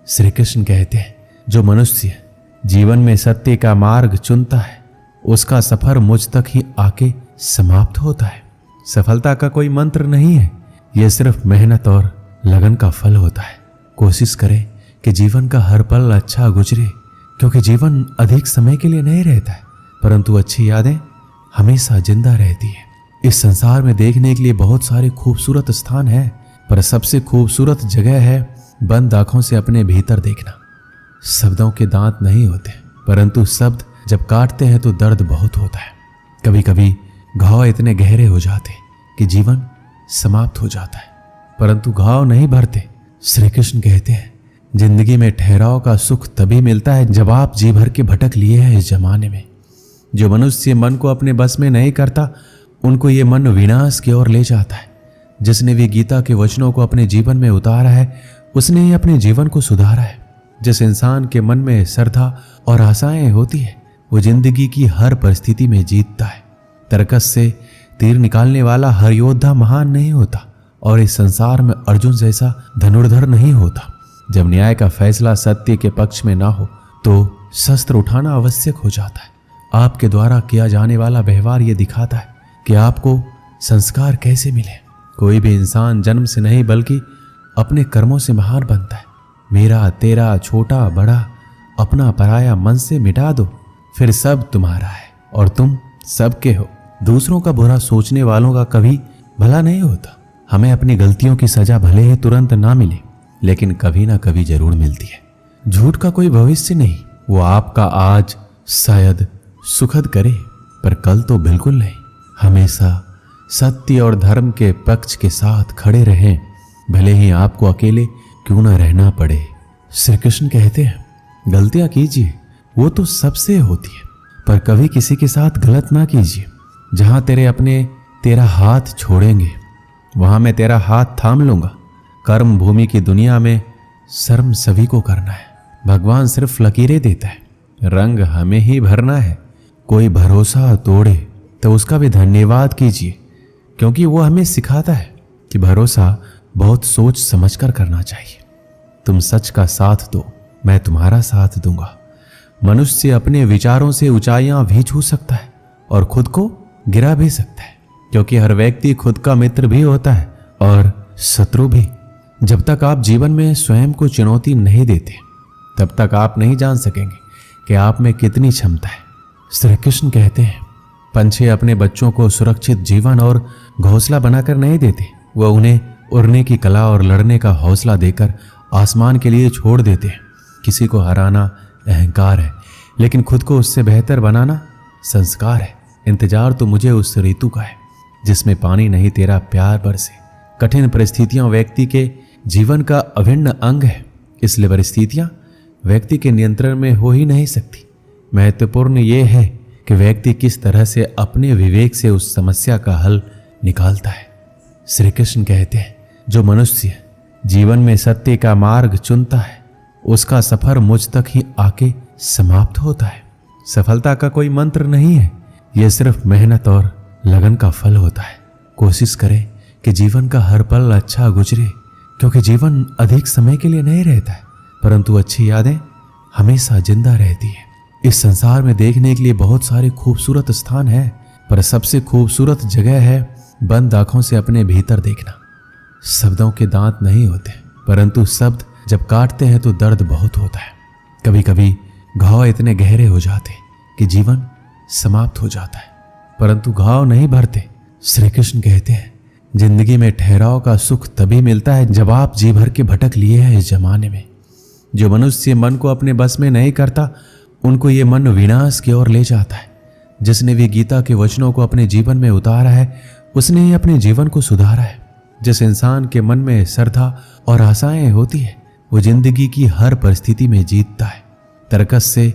श्री कृष्ण कहते हैं, जो मनुष्य जीवन में सत्य का मार्ग चुनता है उसका सफर मुझ तक ही आके समाप्त होता है। सफलता का कोई मंत्र नहीं है, यह सिर्फ मेहनत और लगन का फल होता है। कोशिश करें कि जीवन का हर पल अच्छा गुजरे, क्योंकि जीवन अधिक समय के लिए नहीं रहता है, परंतु अच्छी यादें हमेशा जिंदा रहती है। इस संसार में देखने के लिए बहुत सारे खूबसूरत स्थान हैं, पर सबसे खूबसूरत जगह है बंद आंखों से अपने भीतर देखना। शब्दों के दांत नहीं होते, परंतु शब्द जब काटते हैं तो दर्द बहुत होता है। कभी कभी घाव इतने गहरे हो जाते कि जीवन समाप्त हो जाता है, परंतु घाव नहीं भरते। श्री कृष्ण कहते हैं, जिंदगी में ठहराव का सुख तभी मिलता है जब आप जी भर के भटक लिए हैं इस जमाने में। जो मनुष्य मन को अपने बस में नहीं करता उनको ये मन विनाश की ओर ले जाता है। जिसने भी गीता के वचनों को अपने जीवन में उतारा है उसने ही अपने जीवन को सुधारा है। जिस इंसान के मन में श्रद्धा और आशाएं होती है वो जिंदगी की हर परिस्थिति में जीतता है। तरकस से तीर निकालने वाला हर योद्धा महान नहीं होता और इस संसार में अर्जुन जैसा धनुर्धर नहीं होता। जब न्याय का फैसला सत्य के पक्ष में ना हो तो शस्त्र उठाना आवश्यक हो जाता है। आपके द्वारा किया जाने वाला व्यवहार ये दिखाता है कि आपको संस्कार कैसे मिले। कोई भी इंसान जन्म से नहीं बल्कि अपने कर्मों से महान बनता है। मेरा तेरा छोटा बड़ा अपना पराया मन से मिटा दो, फिर सब तुम्हारा है और तुम सबके हो। दूसरों का बुरा सोचने वालों का कभी भला नहीं होता। हमें अपनी गलतियों की सजा भले ही तुरंत ना मिले, लेकिन कभी ना कभी जरूर मिलती है। झूठ का कोई भविष्य नहीं, वो आपका आज शायद सुखद करे पर कल तो बिल्कुल नहीं। हमेशा सत्य और धर्म के पक्ष के साथ खड़े रहें, भले ही आपको अकेले क्यों न रहना पड़े। श्री कृष्ण कहते हैं, गलतियां कीजिए वो तो सबसे होती है, पर कभी किसी के साथ गलत ना कीजिए। जहां तेरे अपने तेरा हाथ छोड़ेंगे वहां मैं तेरा हाथ थाम लूंगा। कर्म भूमि की दुनिया में शर्म सभी को करना है। भगवान सिर्फ लकीरें देता है, रंग हमें ही भरना है। कोई भरोसा तोड़े तो उसका भी धन्यवाद कीजिए, क्योंकि वो हमें सिखाता है कि भरोसा बहुत सोच समझकर करना चाहिए। तुम सच का साथ दो, मैं तुम्हारा साथ दूंगा। मनुष्य अपने विचारों से ऊंचाइयां भी छू सकता है और खुद को गिरा भी सकता है, क्योंकि हर व्यक्ति खुद का मित्र भी होता है और शत्रु भी। जब तक आप जीवन में स्वयं को चुनौती नहीं देते तब तक आप नहीं जान सकेंगे कि आप में कितनी क्षमता है। श्री कृष्ण कहते हैं, पंछी अपने बच्चों को सुरक्षित जीवन और घोंसला बनाकर नहीं देते, वह उन्हें उड़ने की कला और लड़ने का हौसला देकर आसमान के लिए छोड़ देते हैं। किसी को हराना अहंकार है, लेकिन खुद को उससे बेहतर बनाना संस्कार है। इंतजार तो मुझे उस ऋतु का है जिसमें पानी नहीं तेरा प्यार बरसे। कठिन परिस्थितियां व्यक्ति के जीवन का अभिन्न अंग है, इसलिए परिस्थितियां व्यक्ति के नियंत्रण में हो ही नहीं सकती। महत्वपूर्ण यह है कि व्यक्ति किस तरह से अपने विवेक से उस समस्या का हल निकालता है। श्री कृष्ण कहते हैं, जो मनुष्य जीवन में सत्य का मार्ग चुनता है उसका सफर मुझ तक ही आके समाप्त होता है। सफलता का कोई मंत्र नहीं है, यह सिर्फ मेहनत और लगन का फल होता है। कोशिश करें कि जीवन का हर पल अच्छा गुजरे, क्योंकि जीवन अधिक समय के लिए नहीं रहता है, परंतु अच्छी यादें हमेशा जिंदा रहती है। इस संसार में देखने के लिए बहुत सारे खूबसूरत स्थान हैं, पर सबसे खूबसूरत जगह है बंद आंखों से अपने भीतर देखना। शब्दों के दांत नहीं होते, परंतु शब्द जब काटते हैं तो दर्द बहुत होता है। कभी कभी घाव इतने गहरे हो जाते कि जीवन समाप्त हो जाता है, परंतु घाव नहीं भरते। श्री कृष्ण कहते हैं, जिंदगी में ठहराव का सुख तभी मिलता है जब आप जी भर के भटक लिए हैं इस जमाने में। जो मनुष्य मन को अपने बस में नहीं करता उनको ये मन विनाश की ओर ले जाता है। जिसने भी गीता के वचनों को अपने जीवन में उतारा है उसने ही अपने जीवन को सुधारा है। जिस इंसान के मन में श्रद्धा और आशाएं होती है वो जिंदगी की हर परिस्थिति में जीतता है। तरकस से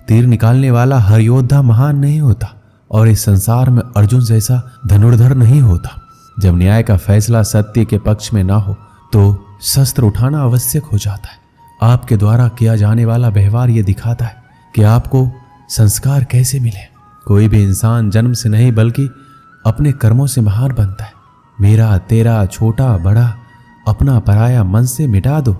तीर निकालने वाला हर योद्धा महान नहीं होता और इस संसार में अर्जुन जैसा धनुर्धर नहीं होता। जब न्याय का फैसला सत्य के पक्ष में ना हो तो शस्त्र उठाना आवश्यक हो जाता है। आपके द्वारा किया जाने वाला व्यवहार ये दिखाता है कि आपको संस्कार कैसे मिले। कोई भी इंसान जन्म से नहीं बल्कि अपने कर्मों से महान बनता है। मेरा तेरा छोटा बड़ा अपना पराया मन से मिटा दो,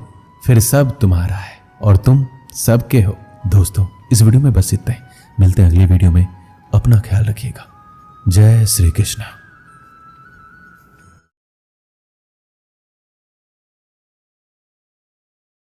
फिर सब तुम्हारा है और तुम सबके हो। दोस्तों, इस वीडियो में बस इतना ही। मिलते हैं अगली वीडियो में। अपना ख्याल रखिएगा। जय श्री कृष्ण।